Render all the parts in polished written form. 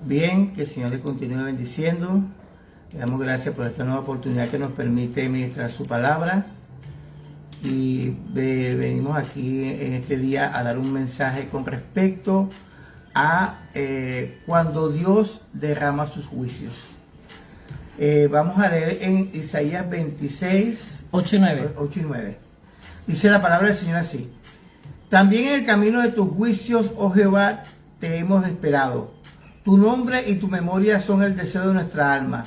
bien, que el Señor le continúe bendiciendo. Le damos gracias por esta nueva oportunidad que nos permite ministrar su palabra. Y venimos aquí en este día a dar un mensaje con respecto a cuando Dios derrama sus juicios. Vamos a leer en Isaías 26, 8 y 9. Dice la palabra del Señor así: también en el camino de tus juicios, oh Jehová, te hemos esperado. Tu nombre y tu memoria son el deseo de nuestra alma.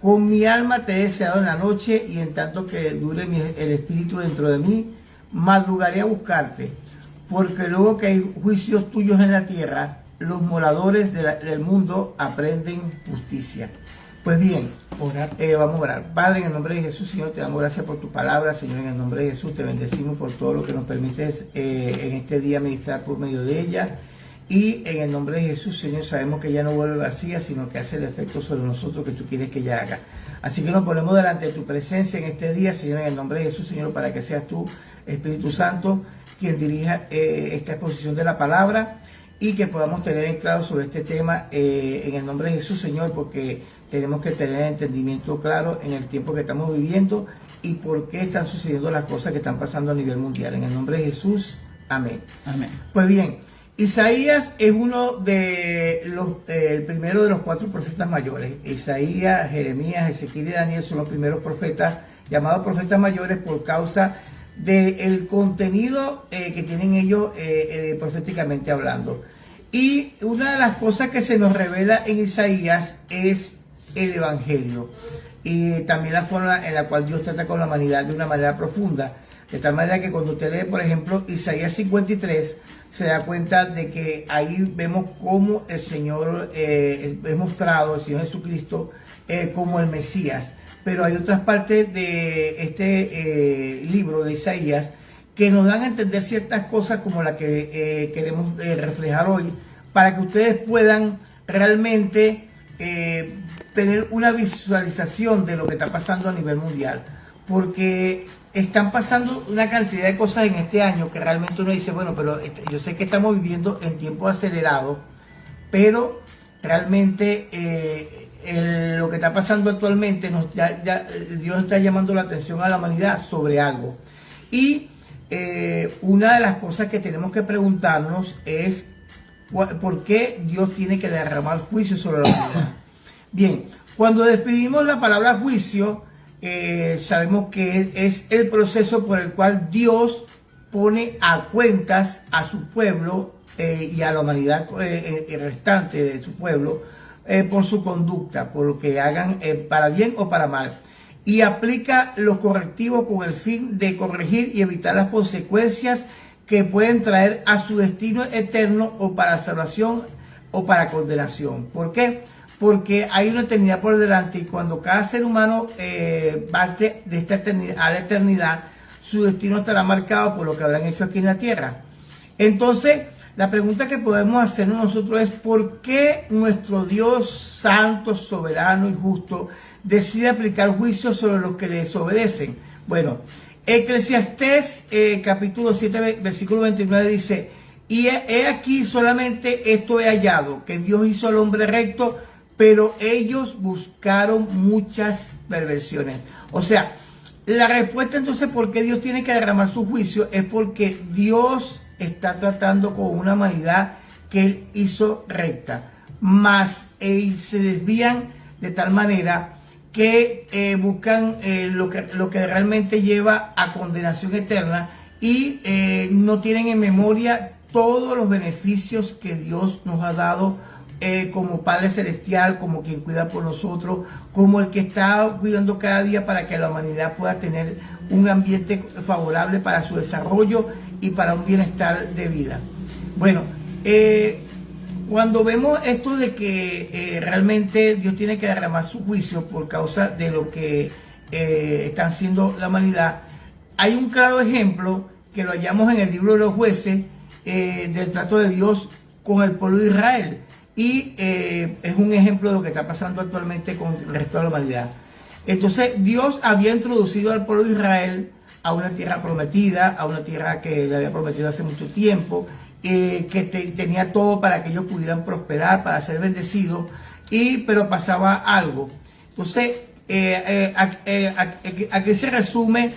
Con mi alma te he deseado en la noche, y en tanto que dure el espíritu dentro de mí, madrugaré a buscarte. Porque luego que hay juicios tuyos en la tierra, los moradores del mundo aprenden justicia. Pues bien, vamos a orar. Padre, en el nombre de Jesús, Señor, te damos gracias por tu palabra. Señor, en el nombre de Jesús, te bendecimos por todo lo que nos permites en este día ministrar por medio de ella. Y en el nombre de Jesús, Señor, sabemos que ella no vuelve vacía, sino que hace el efecto sobre nosotros que tú quieres que ella haga. Así que nos ponemos delante de tu presencia en este día, Señor, en el nombre de Jesús, Señor, para que seas tú, Espíritu Santo, quien dirija esta exposición de la palabra, y que podamos tener en claro sobre este tema en el nombre de Jesús, Señor, porque tenemos que tener entendimiento claro en el tiempo que estamos viviendo y por qué están sucediendo las cosas que están pasando a nivel mundial. En el nombre de Jesús, amén. Amén. Pues bien, Isaías es uno de el primero de los 4 profetas mayores. Isaías, Jeremías, Ezequiel y Daniel son los primeros profetas, llamados profetas mayores por causa del contenido que tienen ellos proféticamente hablando. Y una de las cosas que se nos revela en Isaías es el Evangelio, y también la forma en la cual Dios trata con la humanidad de una manera profunda, de tal manera que cuando usted lee, por ejemplo, Isaías 53, se da cuenta de que ahí vemos cómo el Señor es mostrado, el Señor Jesucristo, como el Mesías. Pero hay otras partes de este libro de Isaías que nos dan a entender ciertas cosas como la que queremos reflejar hoy, para que ustedes puedan realmente tener una visualización de lo que está pasando a nivel mundial. Porque están pasando una cantidad de cosas en este año que realmente uno dice, bueno, pero yo sé que estamos viviendo en tiempos acelerados, pero realmente lo que está pasando actualmente, Dios está llamando la atención a la humanidad sobre algo. Y una de las cosas que tenemos que preguntarnos es ¿por qué Dios tiene que derramar juicio sobre la humanidad? Bien, cuando despedimos la palabra juicio, sabemos que es el proceso por el cual Dios pone a cuentas a su pueblo y a la humanidad restante de su pueblo por su conducta, por lo que hagan para bien o para mal, y aplica los correctivos con el fin de corregir y evitar las consecuencias que pueden traer a su destino eterno, o para salvación o para condenación. ¿Por qué? Porque hay una eternidad por delante, y cuando cada ser humano parte de esta eternidad a la eternidad, su destino estará marcado por lo que habrán hecho aquí en la tierra. Entonces, la pregunta que podemos hacernos nosotros es: ¿por qué nuestro Dios santo, soberano y justo decide aplicar juicio sobre los que le desobedecen? Bueno, Eclesiastés capítulo 7, versículo 29 dice: y he aquí solamente esto he hallado, que Dios hizo al hombre recto, pero ellos buscaron muchas perversiones. O sea, la respuesta entonces por qué Dios tiene que derramar su juicio es porque Dios está tratando con una humanidad que Él hizo recta, mas se desvían de tal manera que buscan lo que realmente lleva a condenación eterna, y no tienen en memoria todos los beneficios que Dios nos ha dado como Padre Celestial, como quien cuida por nosotros, como el que está cuidando cada día para que la humanidad pueda tener un ambiente favorable para su desarrollo y para un bienestar de vida. Bueno, cuando vemos esto de que realmente Dios tiene que derramar su juicio por causa de lo que está haciendo la humanidad, hay un claro ejemplo que lo hallamos en el libro de los jueces, del trato de Dios con el pueblo de Israel. Y es un ejemplo de lo que está pasando actualmente con el resto de la humanidad. Entonces, Dios había introducido al pueblo de Israel a una tierra prometida, a una tierra que le había prometido hace mucho tiempo, tenía todo para que ellos pudieran prosperar, para ser bendecidos, pero pasaba algo. Entonces, aquí se resume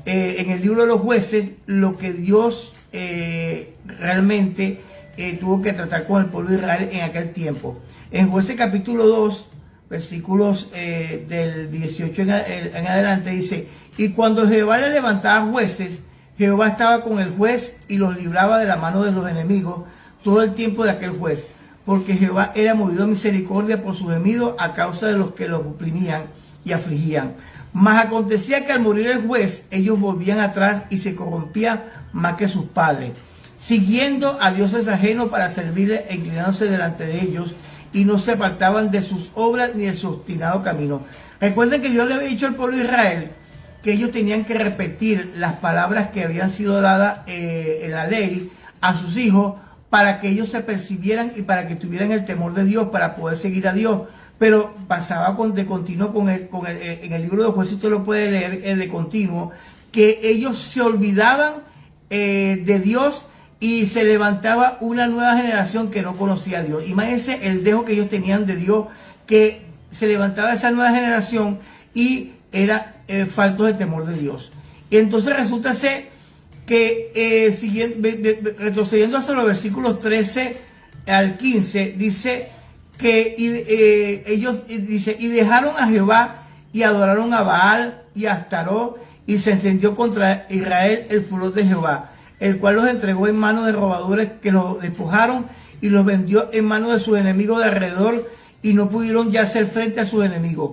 en el libro de los jueces lo que Dios realmente tuvo que tratar con el pueblo de Israel en aquel tiempo. En Jueces capítulo 2, versículos del 18 en adelante, dice: y cuando Jehová le levantaba jueces, Jehová estaba con el juez y los libraba de la mano de los enemigos todo el tiempo de aquel juez, porque Jehová era movido a misericordia por su gemido a causa de los que los oprimían y afligían. Mas acontecía que al morir el juez, ellos volvían atrás y se corrompían más que sus padres, siguiendo a dioses ajenos para servirle e inclinándose delante de ellos, y no se apartaban de sus obras ni de su obstinado camino. Recuerden que Dios le había dicho al pueblo de Israel que ellos tenían que repetir las palabras que habían sido dadas en la ley a sus hijos, para que ellos se percibieran y para que tuvieran el temor de Dios, para poder seguir a Dios. Pero pasaba de continuo en el libro de los jueces, usted lo puede leer de continuo, que ellos se olvidaban de Dios, y se levantaba una nueva generación que no conocía a Dios. Imagínense el dejo que ellos tenían de Dios, que se levantaba esa nueva generación y era falto de temor de Dios. Y entonces resulta ser que retrocediendo hasta los versículos 13 al 15, dice que y dejaron a Jehová y adoraron a Baal y a Astarot, y se encendió contra Israel el furor de Jehová, el cual los entregó en manos de robadores que los despojaron, y los vendió en manos de sus enemigos de alrededor, y no pudieron ya hacer frente a sus enemigos.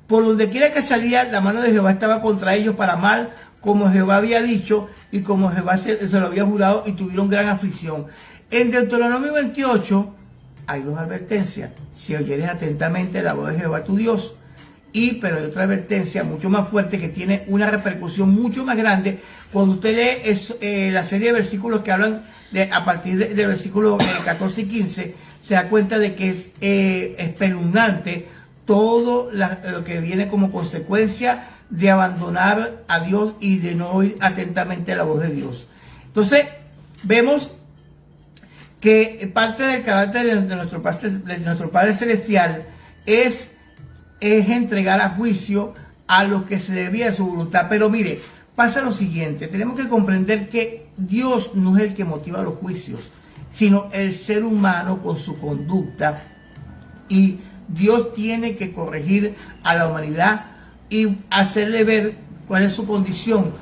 Por donde quiera que salía, la mano de Jehová estaba contra ellos para mal, como Jehová había dicho y como Jehová se lo había jurado, y tuvieron gran aflicción. En Deuteronomio 28 hay dos advertencias: si oyeres atentamente la voz de Jehová tu Dios. Pero hay otra advertencia mucho más fuerte, que tiene una repercusión mucho más grande. Cuando usted lee la serie de versículos que hablan a partir del versículo 14 y 15, se da cuenta de que es espeluznante todo lo que viene como consecuencia de abandonar a Dios y de no oír atentamente la voz de Dios. Entonces, vemos que parte del carácter de nuestro Padre Celestial es entregar a juicio a los que se debía de su voluntad. Pero mire, pasa lo siguiente: tenemos que comprender que Dios no es el que motiva los juicios, sino el ser humano con su conducta, y Dios tiene que corregir a la humanidad y hacerle ver cuál es su condición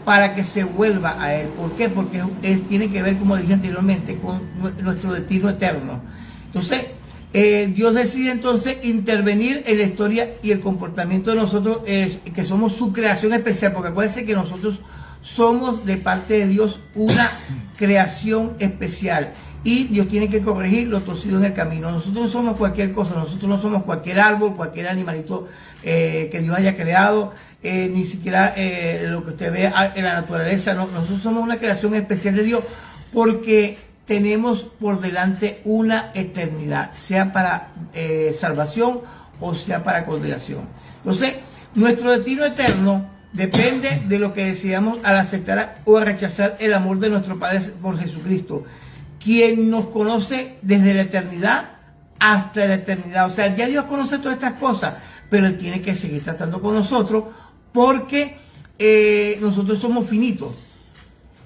para que se vuelva a Él. ¿Por qué? Porque Él tiene que ver, como dije anteriormente, con nuestro destino eterno. Entonces, Dios decide entonces intervenir en la historia y el comportamiento de nosotros, que somos su creación especial, porque acuérdense que nosotros somos de parte de Dios una creación especial, y Dios tiene que corregir los torcidos en el camino. Nosotros no somos cualquier cosa, nosotros no somos cualquier árbol, cualquier animalito que Dios haya creado, ni siquiera lo que usted ve en la naturaleza. No, nosotros somos una creación especial de Dios, porque tenemos por delante una eternidad, sea para salvación o sea para condenación. Entonces, nuestro destino eterno depende de lo que decidamos al aceptar o a rechazar el amor de nuestro Padre por Jesucristo, quien nos conoce desde la eternidad hasta la eternidad. O sea, ya Dios conoce todas estas cosas, pero Él tiene que seguir tratando con nosotros, porque nosotros somos finitos,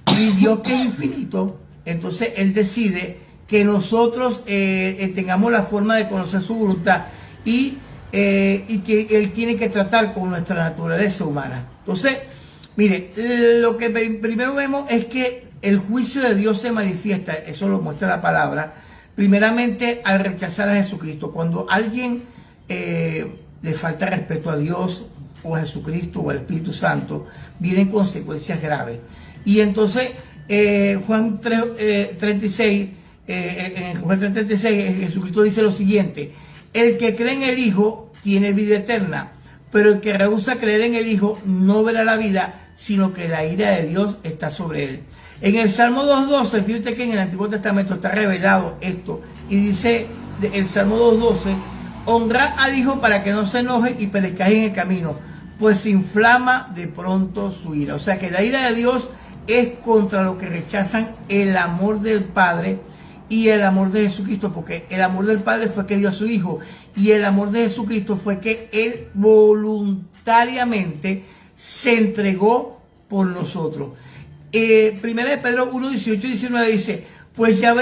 y Dios, que es infinito, entonces Él decide que nosotros tengamos la forma de conocer su voluntad, y que Él tiene que tratar con nuestra naturaleza humana. Entonces, mire, lo que primero vemos es que el juicio de Dios se manifiesta, eso lo muestra la palabra, primeramente al rechazar a Jesucristo. Cuando a alguien le falta respeto a Dios o a Jesucristo o al Espíritu Santo, vienen consecuencias graves. Y entonces Juan 3:36, en Juan 3:36, Jesucristo dice lo siguiente: el que cree en el Hijo tiene vida eterna, pero el que rehúsa creer en el Hijo no verá la vida, sino que la ira de Dios está sobre él. En el Salmo 2:12, fíjate que en el Antiguo Testamento está revelado esto, y dice el Salmo 2:12: honrad al Hijo para que no se enoje y perezcáis en el camino, pues se inflama de pronto su ira. O sea que la ira de Dios es contra lo que rechazan el amor del Padre y el amor de Jesucristo, porque el amor del Padre fue que dio a su Hijo, y el amor de Jesucristo fue que Él voluntariamente se entregó por nosotros. Primera de Pedro 1, 18 y 19 dice: pues ya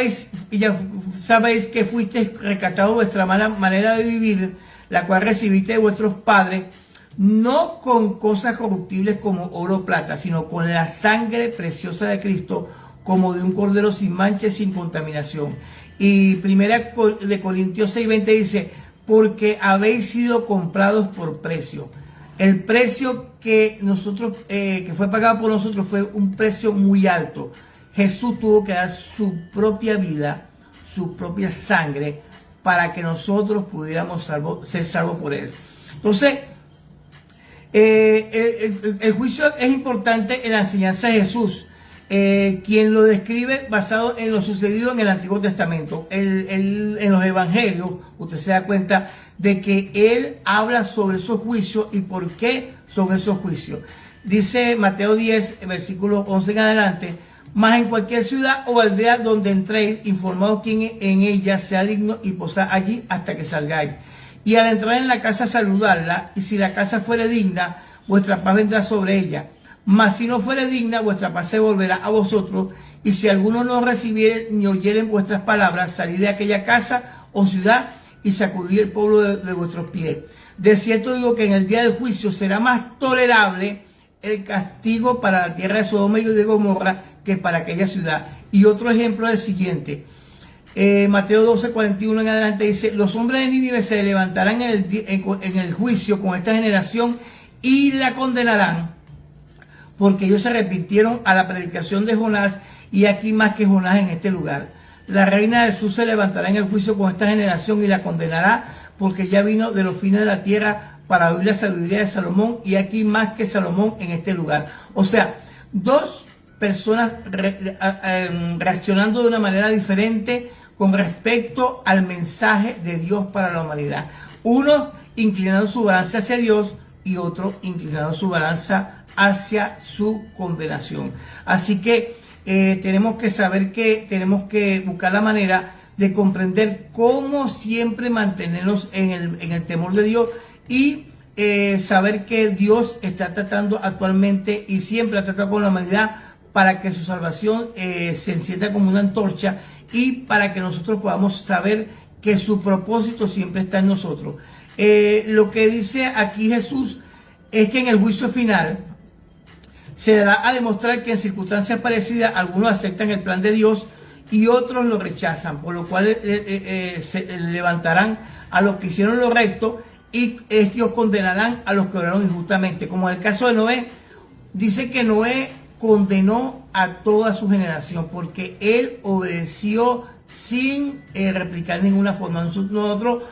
sabéis que fuisteis rescatados de vuestra mala manera de vivir, la cual recibiste de vuestros padres, no con cosas corruptibles como oro o plata, sino con la sangre preciosa de Cristo, como de un cordero sin mancha y sin contaminación. Y primera de Corintios 6:20 dice: porque habéis sido comprados por precio. El precio que nosotros, que fue pagado por nosotros, fue un precio muy alto. Jesús tuvo que dar su propia vida, su propia sangre, para que nosotros pudiéramos ser salvos por Él. Entonces, el juicio es importante en la enseñanza de Jesús, quien lo describe basado en lo sucedido en el Antiguo Testamento. En los evangelios, usted se da cuenta de que Él habla sobre esos juicios y por qué son esos juicios. Dice Mateo 10, versículo 11 en adelante: mas en cualquier ciudad o aldea donde entréis, informaos quién en ella sea digno y posad allí hasta que salgáis. Y al entrar en la casa, saludarla, y si la casa fuere digna, vuestra paz vendrá sobre ella. Mas si no fuere digna, vuestra paz se volverá a vosotros. Y si alguno no recibiere ni oyeren vuestras palabras, salid de aquella casa o ciudad y sacudid el polvo de vuestros pies. De cierto digo que en el día del juicio será más tolerable el castigo para la tierra de Sodoma y de Gomorra que para aquella ciudad. Y otro ejemplo es el siguiente. Mateo 12, 41 en adelante dice: los hombres de Nínive se levantarán en el juicio con esta generación y la condenarán, porque ellos se arrepintieron a la predicación de Jonás, y aquí más que Jonás en este lugar. La reina del sur se levantará en el juicio con esta generación y la condenará, porque ya vino de los fines de la tierra para oír la sabiduría de Salomón, y aquí más que Salomón en este lugar. O sea, dos personas reaccionando de una manera diferente con respecto al mensaje de Dios para la humanidad. Uno inclinando su balanza hacia Dios y otro inclinando su balanza hacia su condenación. Así que tenemos que saber que tenemos que buscar la manera de comprender cómo siempre mantenernos en el temor de Dios, y saber que Dios está tratando actualmente y siempre ha tratado con la humanidad para que su salvación se encienda como una antorcha, y para que nosotros podamos saber que su propósito siempre está en nosotros. Lo que dice aquí Jesús es que en el juicio final se dará a demostrar que en circunstancias parecidas algunos aceptan el plan de Dios y otros lo rechazan, por lo cual se levantarán a los que hicieron lo recto, y ellos condenarán a los que obraron injustamente. Como en el caso de Noé, dice que Noé condenó a toda su generación porque él obedeció sin replicar ninguna forma. Nosotros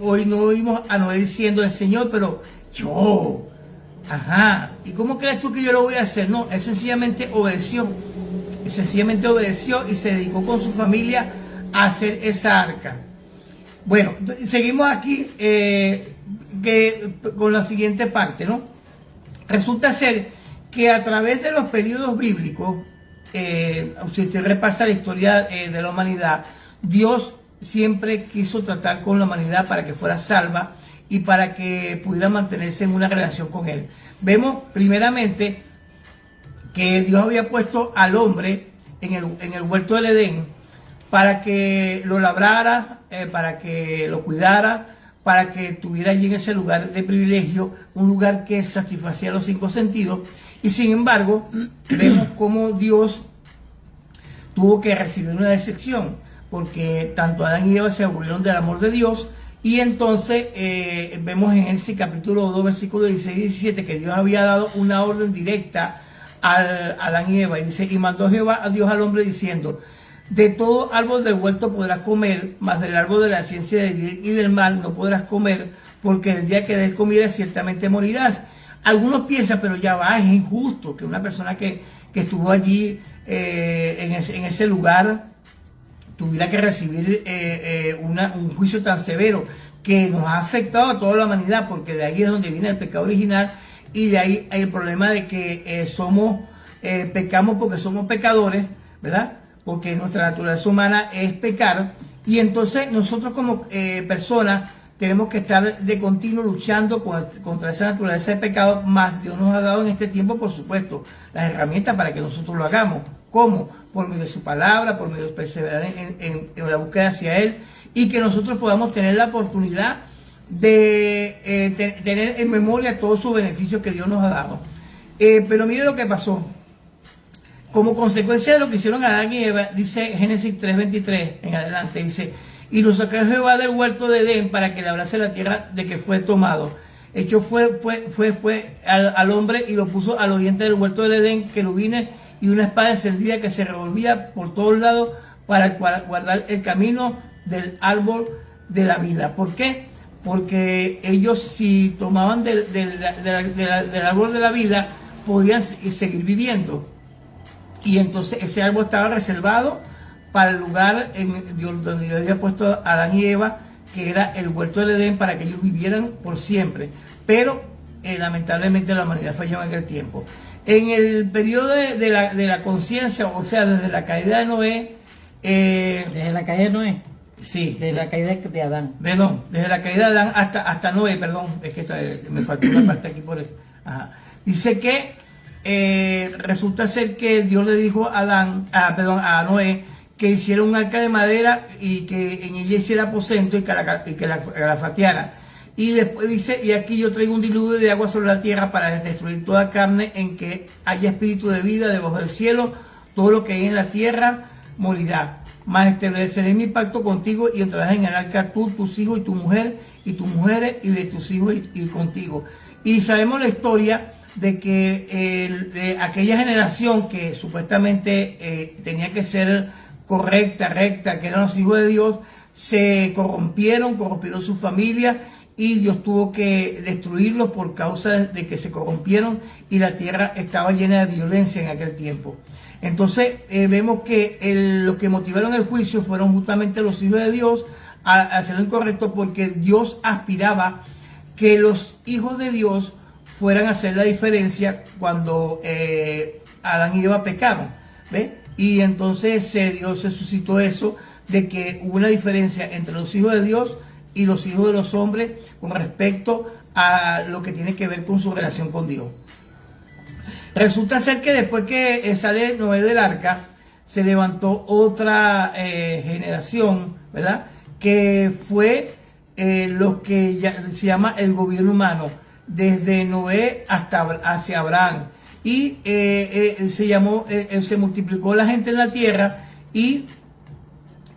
hoy no oímos a Noé diciendo: el Señor, pero yo, ¿y cómo crees tú que yo lo voy a hacer? No, él sencillamente obedeció. Sencillamente obedeció y se dedicó con su familia a hacer esa arca. Bueno, seguimos aquí con la siguiente parte, ¿no? Resulta ser que a través de los periodos bíblicos, si usted repasa la historia de la humanidad, Dios siempre quiso tratar con la humanidad para que fuera salva y para que pudiera mantenerse en una relación con Él. Vemos primeramente que Dios había puesto al hombre en el huerto del Edén para que lo labrara, para que lo cuidara, para que tuviera allí en ese lugar de privilegio, un lugar que satisfacía los 5 sentidos. Y sin embargo, vemos cómo Dios tuvo que recibir una decepción, porque tanto Adán y Eva se aburrieron del amor de Dios. Y entonces vemos en Génesis capítulo 2, versículos 16 y 17, que Dios había dado una orden directa a Adán y Eva. Y dice: y mandó Jehová a Dios al hombre diciendo: de todo árbol del huerto podrás comer, mas del árbol de la ciencia del bien y del mal no podrás comer, porque el día que de él comieres ciertamente morirás. Algunos piensan: pero ya va, es injusto que una persona que estuvo allí en ese lugar tuviera que recibir un juicio tan severo que nos ha afectado a toda la humanidad, porque de ahí es donde viene el pecado original, y de ahí hay el problema de que somos pecamos porque somos pecadores, ¿verdad? Porque nuestra naturaleza humana es pecar, y entonces nosotros como personas tenemos que estar de continuo luchando contra esa naturaleza de pecado, más Dios nos ha dado en este tiempo, por supuesto, las herramientas para que nosotros lo hagamos. ¿Cómo? Por medio de su palabra, por medio de perseverar en la búsqueda hacia Él, y que nosotros podamos tener la oportunidad de tener en memoria todos sus beneficios que Dios nos ha dado. Pero mire lo que pasó. Como consecuencia de lo que hicieron Adán y Eva, dice Génesis 3:23 en adelante, dice: y lo sacó Jehová del huerto de Edén para que labrase la tierra de que fue tomado. Echó fue al hombre y lo puso al oriente del huerto del Edén, querubines y una espada encendida que se revolvía por todos lados para guardar el camino del árbol de la vida. ¿Por qué? Porque ellos, si tomaban del árbol de la vida, podían seguir viviendo. Y entonces ese árbol estaba reservado para el lugar donde Dios había puesto a Adán y Eva, que era el huerto del Edén, para que ellos vivieran por siempre. Pero lamentablemente la humanidad falló en aquel tiempo. En el periodo de la conciencia, o sea, desde la caída de Noé. ¿Desde la caída de Noé? Sí. Desde la caída de Adán. Perdón, desde la caída de Adán hasta Noé, perdón. Es que me faltó una parte aquí por eso. Ajá. Dice que resulta ser que Dios le dijo a Noé que hiciera un arca de madera y que en ella hiciera aposento y que la garafateara. Y después dice: y aquí yo traigo un diluvio de agua sobre la tierra para destruir toda carne en que haya espíritu de vida debajo del cielo. Todo lo que hay en la tierra morirá. Mas estableceré mi pacto contigo y entrarás en el arca tú, tus hijos y tu mujer, y tus mujeres y de tus hijos y contigo. Y sabemos la historia de que aquella generación que supuestamente tenía que ser correcta, recta, que eran los hijos de Dios, se corrompieron su familia, y Dios tuvo que destruirlos por causa de que se corrompieron, y la tierra estaba llena de violencia en aquel tiempo. Entonces vemos que los que motivaron el juicio fueron justamente los hijos de Dios a hacer lo incorrecto, porque Dios aspiraba que los hijos de Dios fueran a hacer la diferencia cuando Adán y Eva pecaron, ¿ve? Y entonces Dios se suscitó eso, de que hubo una diferencia entre los hijos de Dios y los hijos de los hombres con respecto a lo que tiene que ver con su relación con Dios. Resulta ser que después que sale Noé del arca, se levantó otra generación, ¿verdad? Que fue lo que se llama el gobierno humano, desde Noé hacia Abraham. Y se multiplicó la gente en la tierra, y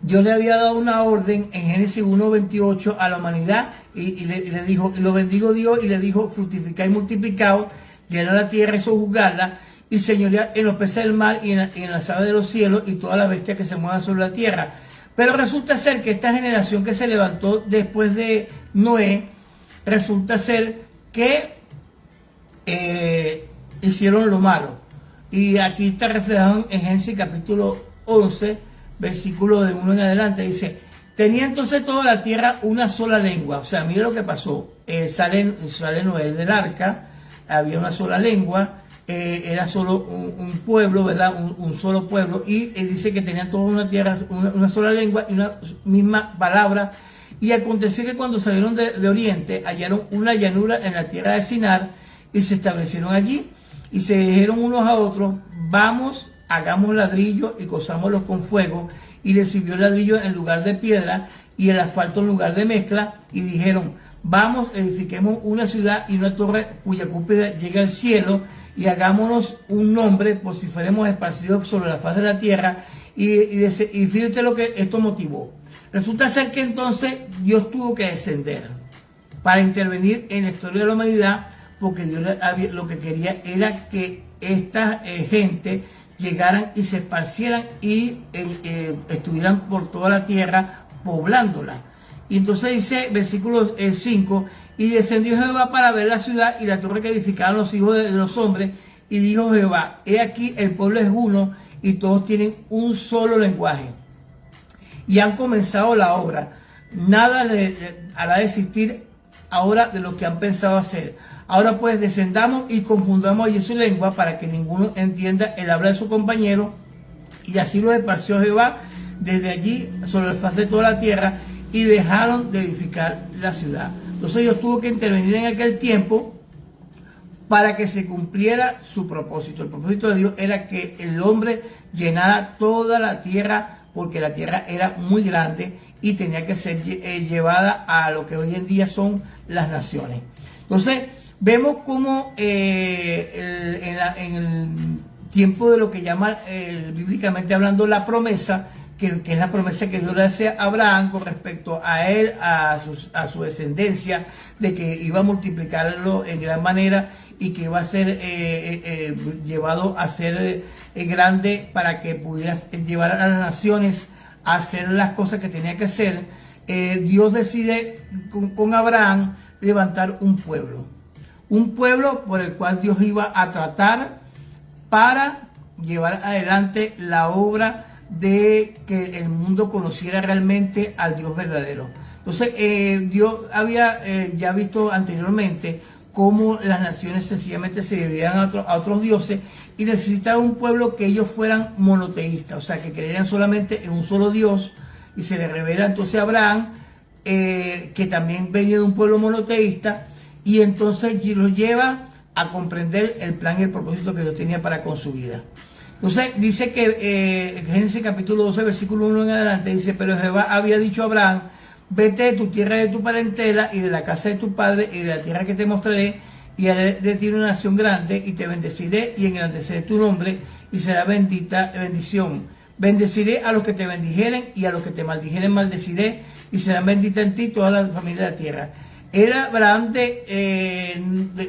Dios le había dado una orden en Génesis 1:28 a la humanidad, y le dijo: y lo bendigo Dios, y le dijo: fructificad y multiplicaos, llenad la tierra y sojuzgadla, y señoread en los peces del mar y en las aves de los cielos y todas las bestias que se muevan sobre la tierra. Pero resulta ser que esta generación que se levantó después de Noé, resulta ser que hicieron lo malo. Y aquí está reflejado en Génesis capítulo 11, versículo de 1 en adelante. Dice: tenía entonces toda la tierra una sola lengua. O sea, mire lo que pasó. Sale Noé del arca, había una sola lengua, era solo un pueblo, ¿verdad? Un solo pueblo. Y dice que tenían toda una tierra, una sola lengua y una misma palabra. Y aconteció que cuando salieron de oriente, hallaron una llanura en la tierra de Sinar, y se establecieron allí. Y se dijeron unos a otros: vamos, hagamos ladrillo y cozámoslos con fuego. Y les sirvió el ladrillo en lugar de piedra y el asfalto en lugar de mezcla. Y dijeron: vamos, edifiquemos una ciudad y una torre cuya cúspide llegue al cielo, y hagámonos un nombre por si fuéramos esparcidos sobre la faz de la tierra. Y fíjate lo que esto motivó. Resulta ser que entonces Dios tuvo que descender para intervenir en la historia de la humanidad, porque Dios lo que quería era que esta gente llegaran y se esparcieran y estuvieran por toda la tierra poblándola. Y entonces dice, versículo 5, y descendió Jehová para ver la ciudad y la torre que edificaron los hijos de los hombres, y dijo Jehová: he aquí el pueblo es uno, y todos tienen un solo lenguaje, y han comenzado la obra. Nada le hará desistir ahora de lo que han pensado hacer. Ahora pues descendamos y confundamos allí su lengua para que ninguno entienda el habla de su compañero. Y así lo esparció Jehová desde allí sobre la faz de toda la tierra y dejaron de edificar la ciudad. Entonces Dios tuvo que intervenir en aquel tiempo para que se cumpliera su propósito. El propósito de Dios era que el hombre llenara toda la tierra, porque la tierra era muy grande y tenía que ser llevada a lo que hoy en día son las naciones. Entonces vemos cómo en el tiempo de lo que llama bíblicamente hablando la promesa, que es la promesa que Dios le hace a Abraham con respecto a él, a su descendencia, de que iba a multiplicarlo en gran manera y que iba a ser llevado a ser grande para que pudiera llevar a las naciones a hacer las cosas que tenía que hacer. Dios decide con Abraham levantar un pueblo por el cual Dios iba a tratar para llevar adelante la obra de que el mundo conociera realmente al Dios verdadero. Entonces Dios había ya visto anteriormente cómo las naciones sencillamente se debían a otros dioses y necesitaba un pueblo que ellos fueran monoteístas, o sea, que creyeran solamente en un solo Dios, y se le revela entonces a Abraham que también venía de un pueblo monoteísta, y entonces lo lleva a comprender el plan y el propósito que Dios tenía para con su vida. Entonces dice que en Génesis capítulo 12, versículo 1 en adelante, dice: pero Jehová había dicho a Abraham: vete de tu tierra, de tu parentela y de la casa de tu padre y de la tierra que te mostraré, y haré de ti una nación grande, y te bendeciré y engrandeceré tu nombre, y será bendición. Bendeciré a los que te bendijeren, y a los que te maldijeren maldeciré, y serán benditas en ti toda la familia de la tierra. Era Abraham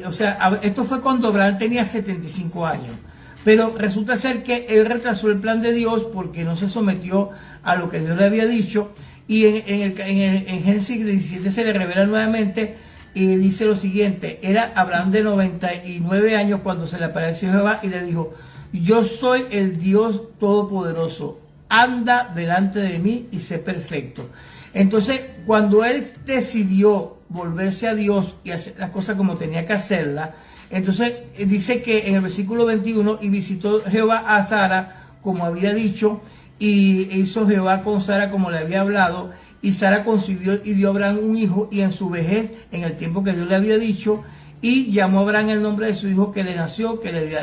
o sea, esto fue cuando Abraham tenía 75 años. Pero resulta ser que él retrasó el plan de Dios porque no se sometió a lo que Dios le había dicho. Y en Génesis 17 se le revela nuevamente y dice lo siguiente: era Abraham de 99 años cuando se le apareció Jehová y le dijo: yo soy el Dios Todopoderoso, anda delante de mí y sé perfecto. Entonces, cuando él decidió volverse a Dios y hacer las cosas como tenía que hacerlas, entonces dice que en el versículo 21, y visitó Jehová a Sara como había dicho, y hizo Jehová con Sara como le había hablado, y Sara concibió y dio a Abraham un hijo, y en su vejez, en el tiempo que Dios le había dicho, y llamó a Abraham el nombre de su hijo que le nació, que le dio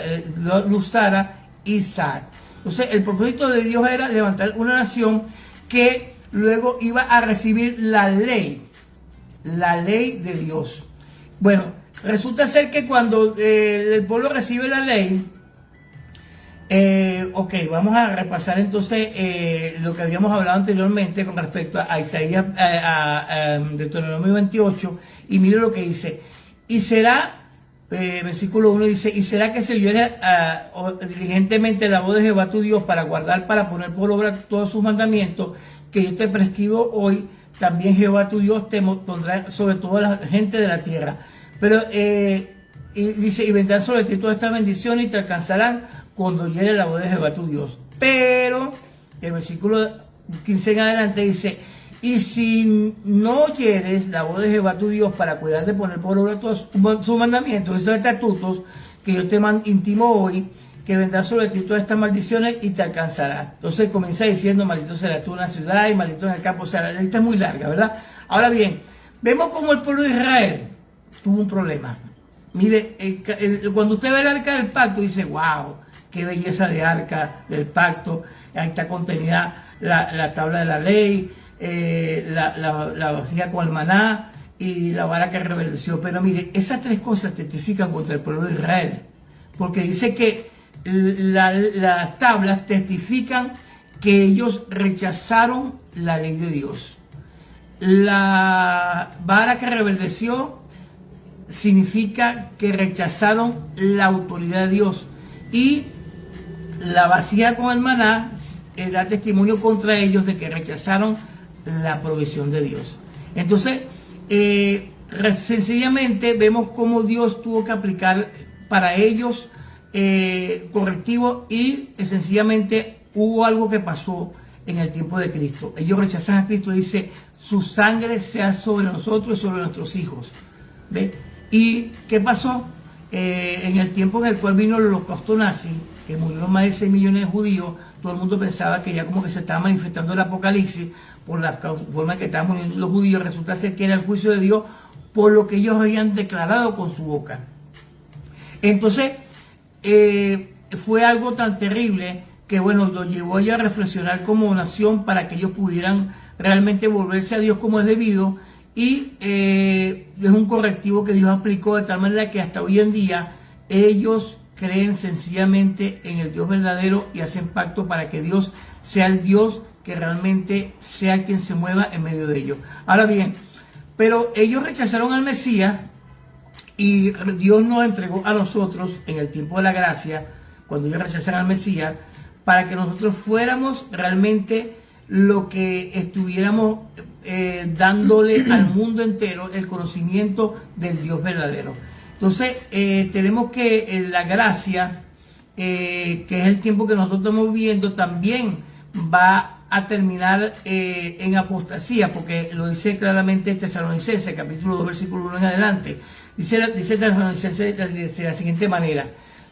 luz Sara, Isaac. Entonces el propósito de Dios era levantar una nación que luego iba a recibir la ley de Dios. Bueno, resulta ser que cuando el pueblo recibe la ley, ok, vamos a repasar entonces lo que habíamos hablado anteriormente con respecto a Isaías, a Deuteronomio 28, y mire lo que dice: y será, versículo 1 dice: y será que se oyere diligentemente la voz de Jehová tu Dios para guardar, para poner por obra todos sus mandamientos que yo te prescribo hoy, también Jehová tu Dios te pondrá sobre toda la gente de la tierra. Pero y dice: y vendrán sobre ti todas estas bendiciones y te alcanzarán cuando oyere la voz de Jehová tu Dios. Pero el versículo 15 en adelante dice: y si no oyeres la voz de Jehová tu Dios para cuidar de poner por obra todos sus mandamientos, esos estatutos que yo te intimo hoy, que vendrán sobre ti todas estas maldiciones y te alcanzará. Entonces comienza diciendo: maldito será tú en la ciudad y maldito en el campo. O sea, la lista es muy larga, ¿verdad? Ahora bien, vemos como el pueblo de Israel tuvo un problema. Mire, cuando usted ve el arca del pacto, dice: wow, qué belleza de arca del pacto. Ahí está contenida la tabla de la ley, la vasija con el maná y la vara que reverdeció. Pero mire, esas tres cosas testifican contra el pueblo de Israel, porque dice que las tablas testifican que ellos rechazaron la ley de Dios. La vara que reverdeció significa que rechazaron la autoridad de Dios, y la vasija con el maná da testimonio contra ellos de que rechazaron la provisión de Dios. Entonces sencillamente vemos cómo Dios tuvo que aplicar para ellos correctivo, y sencillamente hubo algo que pasó en el tiempo de Cristo. Ellos rechazan a Cristo, dice: su sangre sea sobre nosotros y sobre nuestros hijos. ¿Ve? ¿Y qué pasó? En el tiempo en el cual vino el holocausto nazi, que murieron más de 6 millones de judíos, todo el mundo pensaba que ya como que se estaba manifestando el apocalipsis por la forma en que estaban muriendo los judíos. Resulta ser que era el juicio de Dios por lo que ellos habían declarado con su boca. Entonces, fue algo tan terrible que, bueno, lo llevó a reflexionar como nación para que ellos pudieran realmente volverse a Dios como es debido, y es un correctivo que Dios aplicó de tal manera que hasta hoy en día ellos creen sencillamente en el Dios verdadero y hacen pacto para que Dios sea el Dios que realmente sea quien se mueva en medio de ellos. Ahora bien, pero ellos rechazaron al Mesías y Dios nos entregó a nosotros en el tiempo de la gracia, cuando ellos rechazaron al Mesías, para que nosotros fuéramos realmente lo que estuviéramos dándole al mundo entero el conocimiento del Dios verdadero. Entonces, tenemos que la gracia, que es el tiempo que nosotros estamos viviendo, también va a terminar en apostasía, porque lo dice claramente Tesalonicenses, capítulo 2, versículo 1 en adelante. Dice Tesalonicenses de la siguiente manera: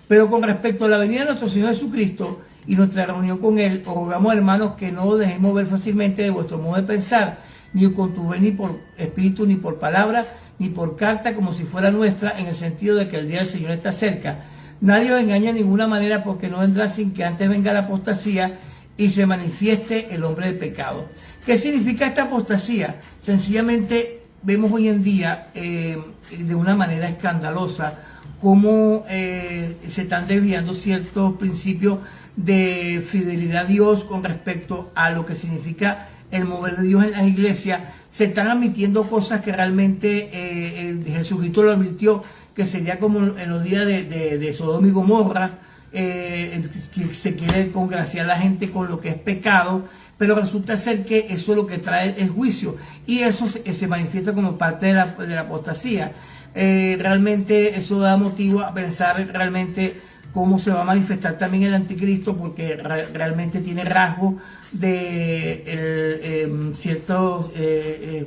pero con respecto a la venida de nuestro Señor Jesucristo y nuestra reunión con Él, os rogamos, hermanos, que no os dejéis mover fácilmente de vuestro modo de pensar, ni os conturbéis ni por espíritu, ni por palabra, ni por carta, como si fuera nuestra, en el sentido de que el día del Señor está cerca. Nadie os engaña de ninguna manera, porque no vendrá sin que antes venga la apostasía y se manifieste el hombre del pecado. ¿Qué significa esta apostasía? Sencillamente vemos hoy en día de una manera escandalosa cómo se están desviando ciertos principios de fidelidad a Dios con respecto a lo que significa el mover de Dios en las iglesias. Se están admitiendo cosas que realmente Jesucristo lo advirtió, que sería como en los días de Sodoma y Gomorra, que se quiere congraciar a la gente con lo que es pecado, pero resulta ser que eso es lo que trae el juicio, y eso se manifiesta como parte de la apostasía. Realmente eso da motivo a pensar realmente cómo se va a manifestar también el anticristo, porque realmente tiene rasgos de ciertos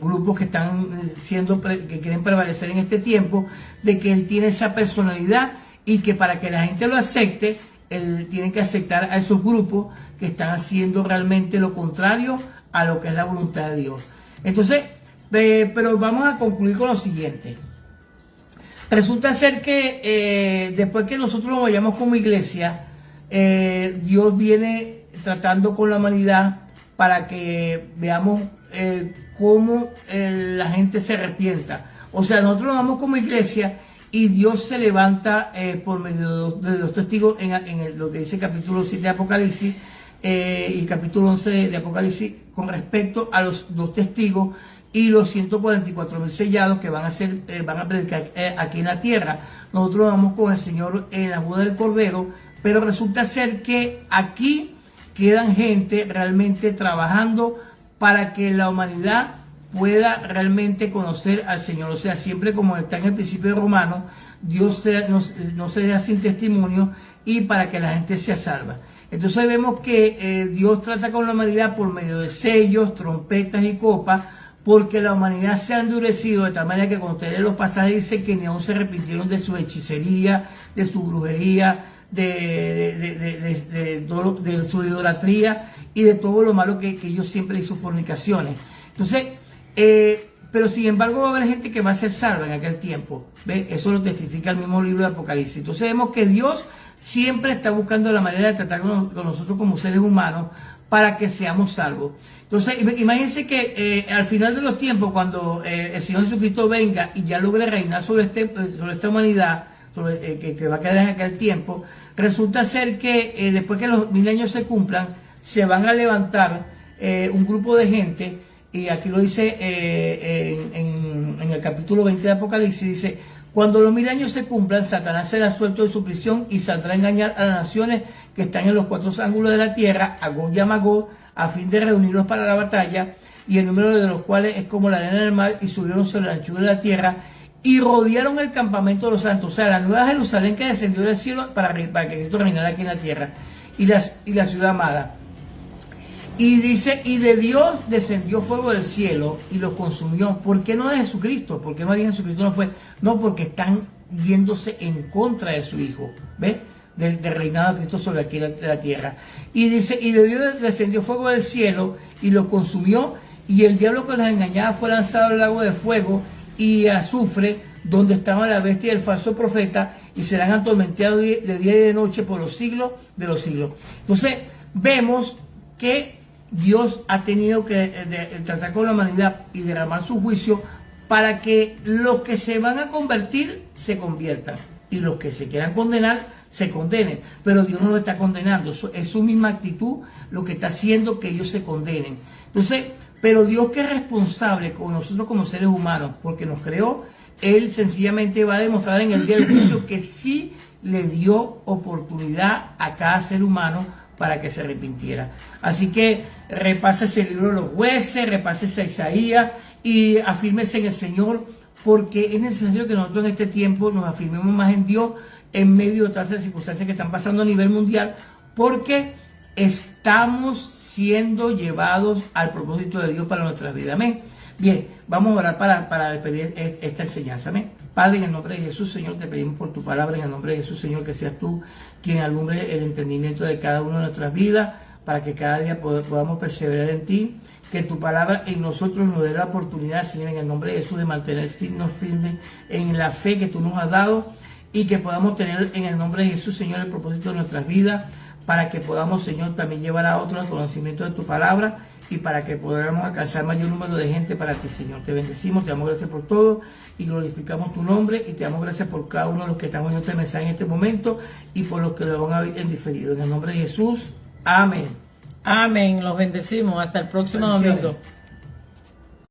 grupos que están que quieren prevalecer en este tiempo, de que él tiene esa personalidad, y que para que la gente lo acepte, él tiene que aceptar a esos grupos que están haciendo realmente lo contrario a lo que es la voluntad de Dios. Entonces, pero vamos a concluir con lo siguiente. Resulta ser que después que nosotros nos vayamos como iglesia, Dios viene tratando con la humanidad para que veamos cómo la gente se arrepienta. O sea, nosotros nos vamos como iglesia y Dios se levanta por medio de los testigos en lo que dice el capítulo 7 de Apocalipsis y capítulo 11 de Apocalipsis, con respecto a los dos testigos y los 144,000 sellados que van a predicar aquí en la tierra. Nosotros vamos con el Señor en la boda del Cordero, pero resulta ser que aquí quedan gente realmente trabajando para que la humanidad pueda realmente conocer al Señor. O sea, siempre como está en el principio de Romanos, Dios no se deja sin testimonio, y para que la gente sea salva. Entonces vemos que Dios trata con la humanidad por medio de sellos, trompetas y copas, porque la humanidad se ha endurecido de tal manera que cuando usted lee los pasajes dice que ni aún se arrepintieron de su hechicería, de su brujería, de su idolatría y de todo lo malo que ellos siempre hizo, fornicaciones. Entonces, pero sin embargo va a haber gente que va a ser salva en aquel tiempo. ¿Ve? Eso lo testifica el mismo libro de Apocalipsis. Entonces vemos que Dios siempre está buscando la manera de tratar con nosotros como seres humanos para que seamos salvos. Entonces, imagínense que al final de los tiempos, cuando el Señor Jesucristo venga y ya logre reinar sobre esta humanidad, que va a quedar en aquel tiempo, resulta ser que después que los 1000 años se cumplan, se van a levantar un grupo de gente, y aquí lo dice en el capítulo 20 de Apocalipsis, dice: cuando los 1000 años se cumplan, Satanás será suelto de su prisión y saldrá a engañar a las naciones que están en los 4 ángulos de la tierra, a Gog y a Magog, a fin de reunirlos para la batalla, y el número de los cuales es como la arena del mar, y subieron sobre la anchura de la tierra y rodearon el campamento de los santos. O sea, la nueva Jerusalén que descendió del cielo para que Cristo reinara aquí en la tierra, y la ciudad amada. Y dice, y de Dios descendió fuego del cielo y lo consumió. ¿Por qué no de Jesucristo? ¿Por qué no de Jesucristo no fue? No, porque están yéndose en contra de su Hijo. ¿Ves? Del reinado de Cristo sobre aquí la tierra. Y dice, y de Dios descendió fuego del cielo y lo consumió. Y el diablo que los engañaba fue lanzado al lago de fuego y azufre, donde estaba la bestia y el falso profeta, y serán atormentados de día y de noche por los siglos de los siglos. Entonces, vemos que Dios ha tenido que tratar con la humanidad y derramar su juicio para que los que se van a convertir se conviertan y los que se quieran condenar se condenen. Pero Dios no lo está condenando, es su misma actitud lo que está haciendo que ellos se condenen. Entonces, pero Dios, que es responsable con nosotros como seres humanos porque nos creó, Él sencillamente va a demostrar en el día del juicio que sí le dio oportunidad a cada ser humano para que se arrepintiera. Así que repásese el libro de los jueces, repásese a Isaías y afírmese en el Señor, porque es necesario que nosotros en este tiempo nos afirmemos más en Dios en medio de todas las circunstancias que están pasando a nivel mundial, porque estamos siendo llevados al propósito de Dios para nuestras vidas. Amén. Bien, vamos a orar para despedir esta enseñanza. Amén. Padre, en el nombre de Jesús, Señor, te pedimos por tu palabra, en el nombre de Jesús, Señor, que seas tú quien alumbre el entendimiento de cada uno de nuestras vidas, para que cada día podamos perseverar en ti, que tu palabra en nosotros nos dé la oportunidad, Señor, en el nombre de Jesús, de mantenernos firmes en la fe que tú nos has dado, y que podamos tener en el nombre de Jesús, Señor, el propósito de nuestras vidas, para que podamos, Señor, también llevar a otros al conocimiento de tu palabra, y para que podamos alcanzar mayor número de gente para ti, Señor. Te bendecimos, te damos gracias por todo y glorificamos tu nombre, y te damos gracias por cada uno de los que están oyendo este mensaje en este momento y por los que lo van a ver en diferido. En el nombre de Jesús, amén. Amén, los bendecimos. Hasta el próximo domingo.